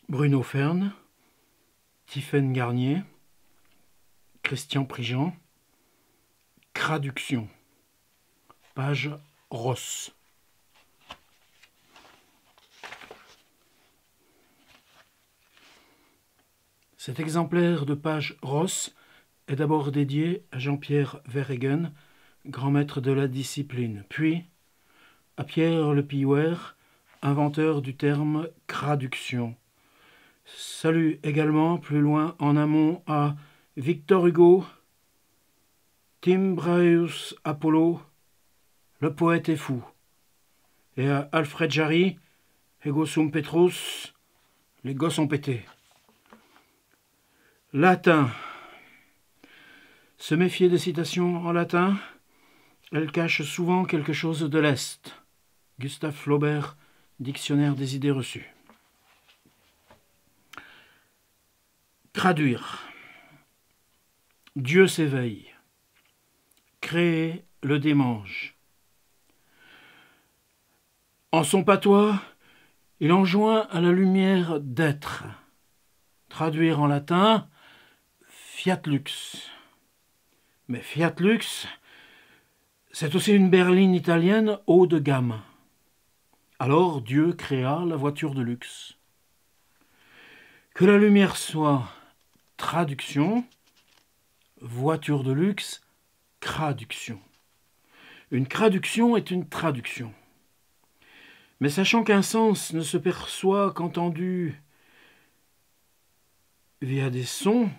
Bruno Fern, Tiphaine Garnier, Christian Prigent, Traduction, page Ross. Cet exemplaire de page Ross est d'abord dédié à Jean-Pierre Verhaegen, grand maître de la discipline, puis à Pierre Le Pioer, inventeur du terme traduction. Salut également plus loin en amont à Victor Hugo, Timbraeus Apollo, le poète est fou, et à Alfred Jarry, Ego sum Petrus, les gosses ont pété. Latin. Se méfier des citations en latin, elles cachent souvent quelque chose de leste. Gustave Flaubert, Dictionnaire des idées reçues. Traduire. Dieu s'éveille. Créer le démange. En son patois, il enjoint à la lumière d'être. Traduire en latin, fiat lux. Mais fiat lux, c'est aussi une berline italienne haut de gamme. Alors Dieu créa la voiture de luxe. Que la lumière soit traduction, voiture de luxe, traduction. Une traduction est une traduction. Mais sachant qu'un sens ne se perçoit qu'entendu via des sons,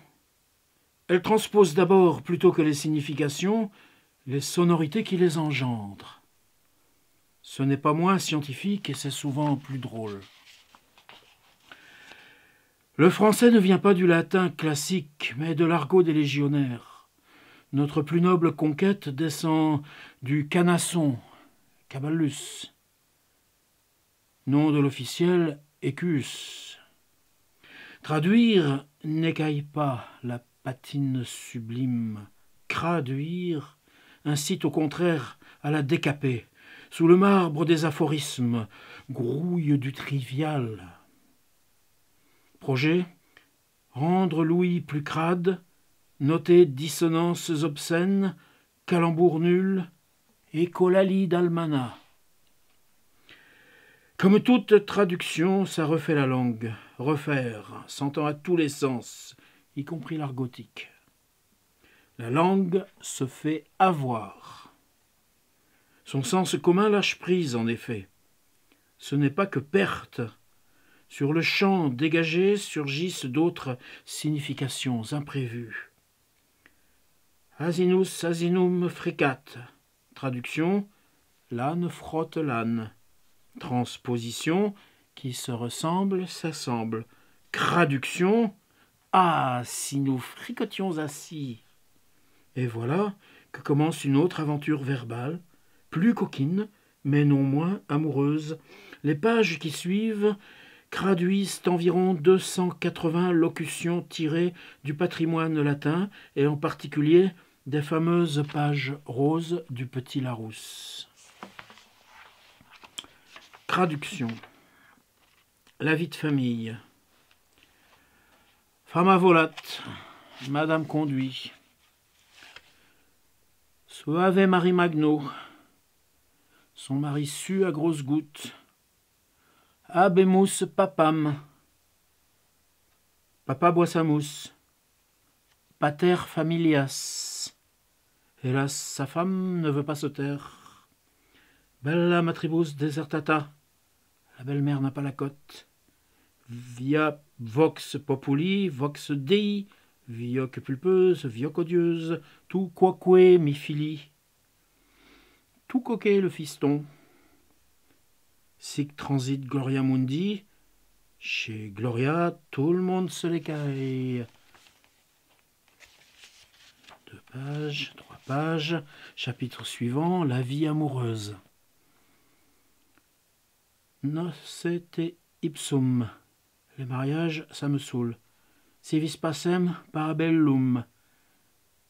elle transpose d'abord, plutôt que les significations, les sonorités qui les engendrent. Ce n'est pas moins scientifique et c'est souvent plus drôle. Le français ne vient pas du latin classique, mais de l'argot des légionnaires. Notre plus noble conquête descend du canasson, caballus, nom de l'officiel écus. Traduire n'écaille pas la patine sublime. Traduire incite au contraire à la décaper, sous le marbre des aphorismes, grouille du trivial. Projet, rendre l'ouïe plus crade, noter dissonances obscènes, calembours nuls, écolalie d'almanach. Comme toute traduction, ça refait la langue. Refaire, s'entend à tous les sens, y compris l'argotique. La langue se fait avoir. Son sens commun lâche prise, en effet. Ce n'est pas que perte. Sur le champ dégagé surgissent d'autres significations imprévues. Asinus asinum fricat. Traduction, l'âne frotte l'âne. Transposition, qui se ressemble s'assemble. Traduction, ah, si nous fricotions assis. Et voilà que commence une autre aventure verbale, plus coquine, mais non moins amoureuse. Les pages qui suivent traduisent environ 280 locutions tirées du patrimoine latin, et en particulier des fameuses pages roses du Petit Larousse. Traduction. La vie de famille. Fama volat, Madame conduit. Suave Marie Magno. Son mari sue à grosses gouttes. Abemus papam. Papa boit sa mousse. Pater familias. Hélas, sa femme ne veut pas se taire. Bella matribus desertata. La belle-mère n'a pas la cote. Via vox populi, vox dei, vioque pulpeuse, vioque odieuse, tout quoque mi fili. Tout coquet le fiston. Sic transit Gloria Mundi. Chez Gloria, tout le monde se l'écaille. 2 pages, 3 pages. Chapitre suivant, la vie amoureuse. Nocete ipsum. Les mariages, ça me saoule. Si vis passem, parabellum.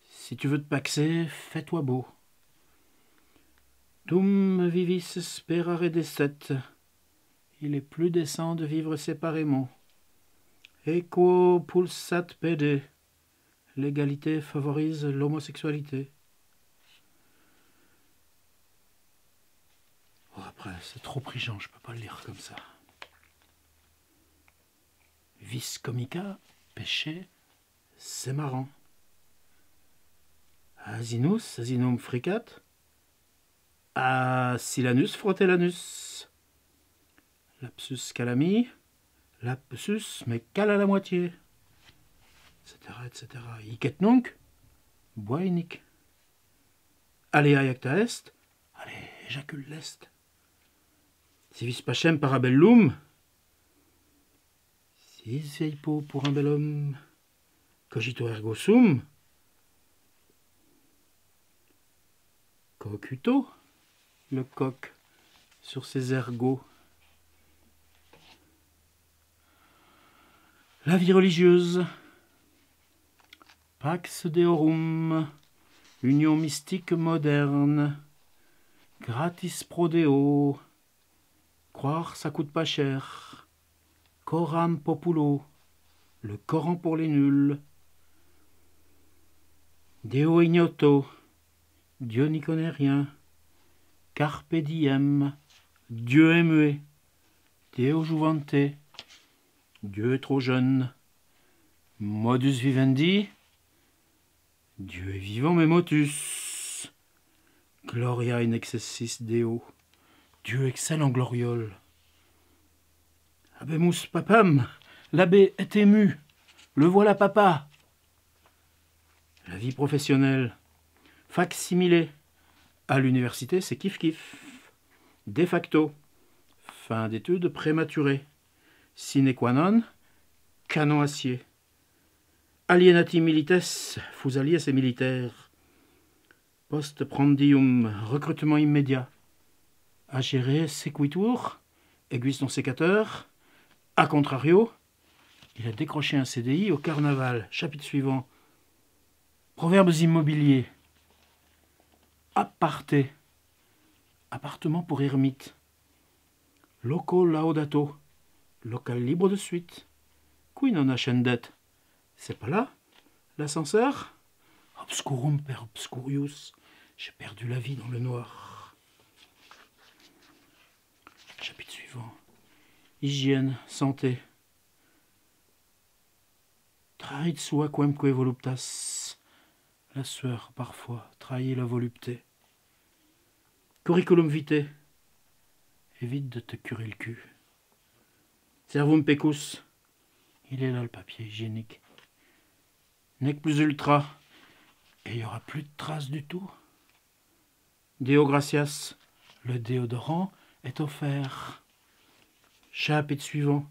Si tu veux te paxer, fais-toi beau. Dum vivis sperare decet. Il est plus décent de vivre séparément. Equo pulsat pede. L'égalité favorise l'homosexualité. Oh, après, c'est trop prigeant, je peux pas le lire comme ça. Vis comica, péché, c'est marrant. Asinus, asinum fricat. Asilanus frotellanus. Lapsus calami. Lapsus, mais cale à la moitié. Etc., etc. Icet nunc. Boinic. Alea iacta est. Allez, éjacule l'est. Si vis pacem parabellum. Si seipo pour un bel homme. Cogito ergo sum. Cocuto. Le coq sur ses ergots. La vie religieuse. Pax Deorum. Union mystique moderne. Gratis pro Deo. Croire ça coûte pas cher. Coram populo. Le Coran pour les nuls. Deo ignoto. Dieu n'y connaît rien. Carpe diem. Dieu est muet. Deo juvante. Dieu est trop jeune. Modus vivendi. Dieu est vivant mais motus. Gloria in excessis Deo. Dieu excelle en gloriole. Habemus papam. L'abbé est ému. Le voilà papa. La vie professionnelle. Fac-similé. À l'université, c'est kiff-kiff. De facto. Fin d'études prématurée. Sine qua non. Canon acier. Alienati milites. Fusaliers et militaires. Post prandium. Recrutement immédiat. Agere sequitur. Aiguise non sécateur. A contrario. Il a décroché un CDI au carnaval. Chapitre suivant. Proverbes immobiliers. Aparté. Appartement pour ermite. Loco laudato. Local libre de suite. Qui non ascendet. C'est pas là? L'ascenseur? Obscurum per obscurius. J'ai perdu la vie dans le noir. Chapitre suivant. Hygiène, santé. Trahit sua quemque voluptas. La sueur, parfois, trahit la volupté. Curriculum vitae. Évite de te curer le cul. Servum pecus. Il est là le papier hygiénique. Nec plus ultra. Et il n'y aura plus de traces du tout. Deo gratias. Le déodorant est offert. Chapitre suivant.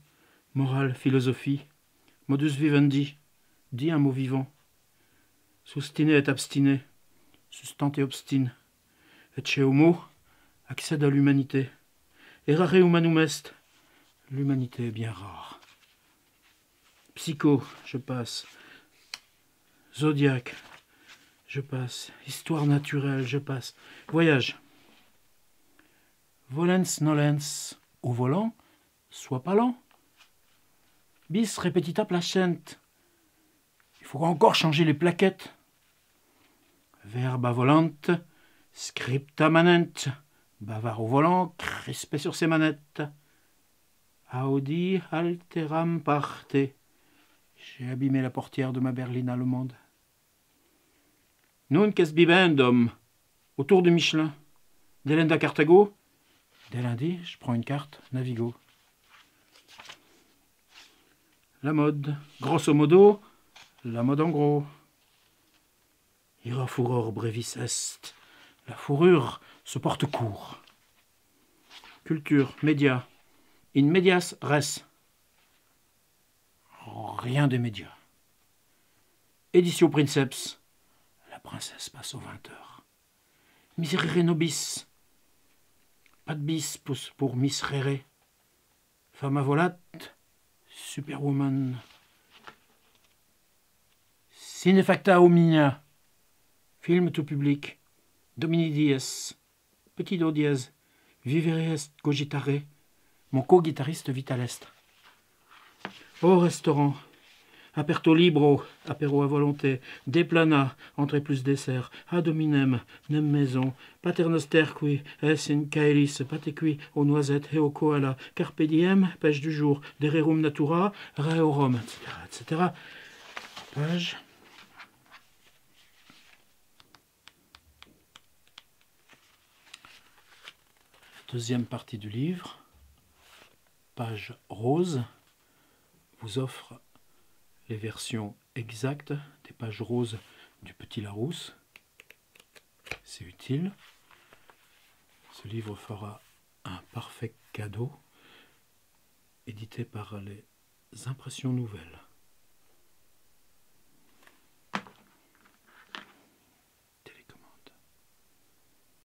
Morale, philosophie. Modus vivendi. Dis un mot vivant. Sustine et abstine. Sustente et obstine. Et chez homo. Accède à l'humanité. Errare humanum est. L'humanité est bien rare. Psycho, je passe. Zodiaque, je passe. Histoire naturelle, je passe. Voyage. Volens nolens. Au volant, sois pas lent. Bis repetita placent. Il faut encore changer les plaquettes. Verba volant. Scripta manent. Bavard au volant, crispé sur ses manettes. Audi alteram parte. J'ai abîmé la portière de ma berline allemande. Nunc est bibendum. Autour de Michelin. Delenda Carthago. Dès lundi, je prends une carte, Navigo. La mode. Grosso modo, la mode en gros. Ira furor brevis est. La fourrure se porte court. Culture, médias. In medias res. Rien de médias. Édition Princeps. La princesse passe aux 20h. Miserere nobis. Pas de bis pour Miserere. Fama volat. Superwoman. Cinefacta omnia. Film tout public. Domini dies. Petit do dièse. Vivere est cogitare. Mon co-guitariste vit à l'est. Au restaurant. Aperto libro, apéro à volonté, deplana, entrée plus dessert, ad hominem, nem maison, paternoster qui, es in caelis, pate cuit aux noisettes et au koala, carpe diem, pêche du jour, dererum natura, reorum, etc., etc. Page. Deuxième partie du livre, page rose, vous offre les versions exactes des pages roses du Petit Larousse. C'est utile. Ce livre fera un parfait cadeau, édité par les Impressions Nouvelles.